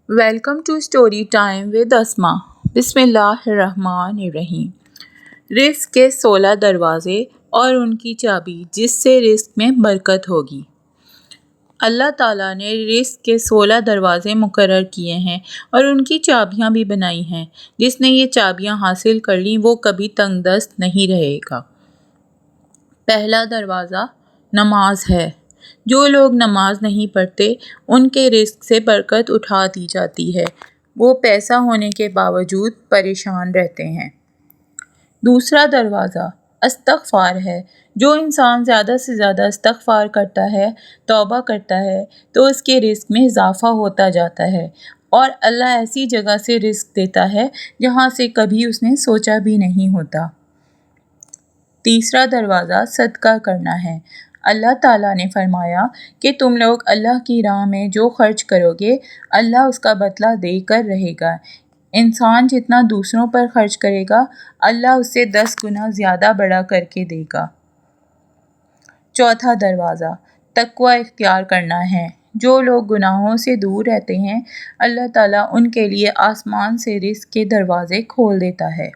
Welcome to story time with Asma. بسم اللہ الرحمن الرحیم۔ رزق کے 16 دروازے اور ان کی چابی جس سے رزق میں برکت ہوگی۔ اللہ تعالیٰ نے رزق کے 16 دروازے مقرر کیے ہیں اور ان کی چابیاں بھی بنائی ہیں۔ جس نے یہ چابیاں حاصل کر لیں وہ کبھی تنگ دست نہیں رہے گا۔ پہلا دروازہ نماز ہے۔ جو لوگ نماز نہیں پڑھتے ان کے رزق سے برکت اٹھا دی جاتی ہے۔ وہ پیسہ ہونے کے باوجود پریشان رہتے ہیں۔ دوسرا دروازہ استغفار ہے۔ جو انسان زیادہ سے زیادہ استغفار کرتا ہے، توبہ کرتا ہے تو اس کے رزق میں اضافہ ہوتا جاتا ہے اور اللہ ایسی جگہ سے رزق دیتا ہے جہاں سے کبھی اس نے سوچا بھی نہیں ہوتا۔ تیسرا دروازہ صدقہ کرنا ہے۔ اللہ تعالیٰ نے فرمایا کہ تم لوگ اللہ کی راہ میں جو خرچ کرو گے اللہ اس کا بدلہ دے کر رہے گا۔ انسان جتنا دوسروں پر خرچ کرے گا اللہ اس سے 10 گنا زیادہ بڑا کر کے دے گا۔ چوتھا دروازہ تقوی اختیار کرنا ہے۔ جو لوگ گناہوں سے دور رہتے ہیں اللہ تعالیٰ ان کے لیے آسمان سے رزق کے دروازے کھول دیتا ہے۔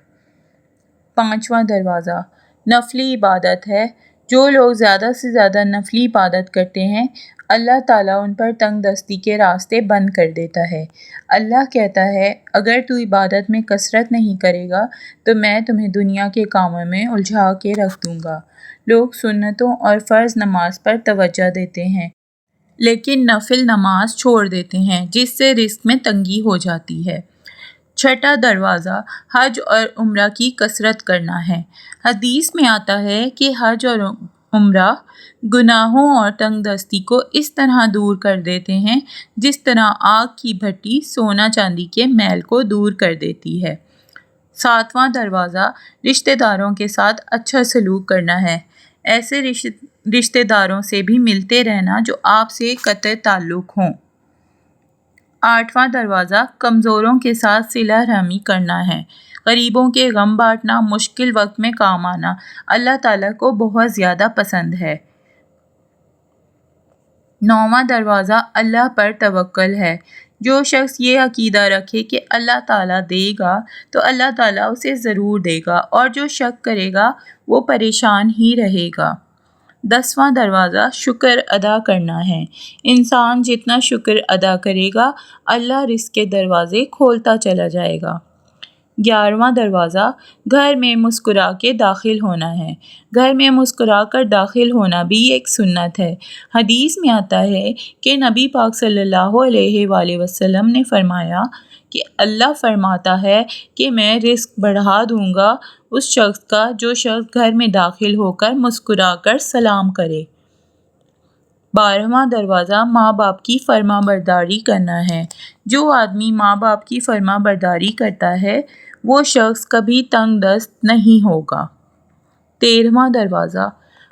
پانچواں دروازہ نفلی عبادت ہے۔ جو لوگ زیادہ سے زیادہ نفلی عبادت کرتے ہیں اللہ تعالیٰ ان پر تنگ دستی کے راستے بند کر دیتا ہے۔ اللہ کہتا ہے اگر تو عبادت میں کثرت نہیں کرے گا تو میں تمہیں دنیا کے کاموں میں الجھا کے رکھ دوں گا۔ لوگ سنتوں اور فرض نماز پر توجہ دیتے ہیں لیکن نفل نماز چھوڑ دیتے ہیں جس سے رزق میں تنگی ہو جاتی ہے۔ چھٹا دروازہ حج اور عمرہ کی کثرت کرنا ہے۔ حدیث میں آتا ہے کہ حج اور عمرہ گناہوں اور تنگ دستی کو اس طرح دور کر دیتے ہیں جس طرح آگ کی بھٹی سونا چاندی کے میل کو دور کر دیتی ہے۔ ساتواں دروازہ رشتہ داروں کے ساتھ اچھا سلوک کرنا ہے۔ ایسے رشتہ داروں سے بھی ملتے رہنا جو آپ سے قطع تعلق ہوں۔ آٹھواں دروازہ کمزوروں کے ساتھ صلہ رحمی کرنا ہے۔ غریبوں کے غم بانٹنا، مشکل وقت میں کام آنا اللہ تعالیٰ کو بہت زیادہ پسند ہے۔ نوواں دروازہ اللہ پر توکل ہے۔ جو شخص یہ عقیدہ رکھے کہ اللہ تعالیٰ دے گا تو اللہ تعالیٰ اسے ضرور دے گا اور جو شک کرے گا وہ پریشان ہی رہے گا۔ 10واں دروازہ شکر ادا کرنا ہے۔ انسان جتنا شکر ادا کرے گا اللہ رزق کے دروازے کھولتا چلا جائے گا۔ 11واں دروازہ گھر میں مسکرا کے داخل ہونا ہے۔ گھر میں مسکرا کر داخل ہونا بھی ایک سنت ہے۔ حدیث میں آتا ہے کہ نبی پاک صلی اللہ علیہ وآلہ وسلم نے فرمایا کہ اللہ فرماتا ہے کہ میں رزق بڑھا دوں گا اس شخص کا جو شخص گھر میں داخل ہو کر مسکرا کر سلام کرے۔ 12واں دروازہ ماں باپ کی فرما برداری کرنا ہے۔ جو آدمی ماں باپ کی فرما برداری کرتا ہے وہ شخص کبھی تنگ دست نہیں ہوگا۔ 13واں دروازہ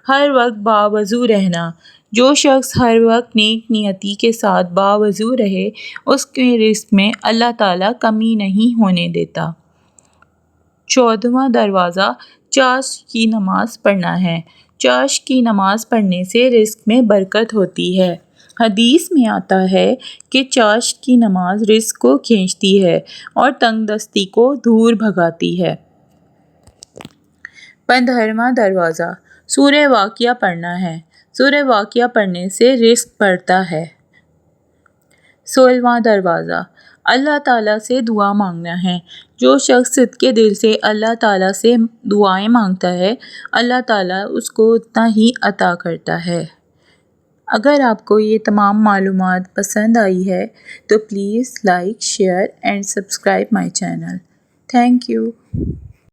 ہر وقت باوضو رہنا۔ جو شخص ہر وقت نیک نیتی کے ساتھ باوضو رہے اس کے رزق میں اللہ تعالیٰ کمی نہیں ہونے دیتا۔ 14واں دروازہ چاشت کی نماز پڑھنا ہے۔ چاشت کی نماز پڑھنے سے رزق میں برکت ہوتی ہے۔ حدیث میں آتا ہے کہ چاشت کی نماز رزق کو کھینچتی ہے اور تنگ دستی کو دور بھگاتی ہے۔ 15واں دروازہ سورہ واقعہ پڑھنا ہے۔ سورہ واقعہ پڑھنے سے رزق بڑھتا ہے۔ 16واں دروازہ اللہ تعالیٰ سے دعا مانگنا ہے۔ جو شخص صدقے دل سے اللہ تعالیٰ سے دعائیں مانگتا ہے اللہ تعالیٰ اس کو اتنا ہی عطا کرتا ہے۔ اگر آپ کو یہ تمام معلومات پسند آئی ہے تو please like, share and subscribe my channel. Thank you.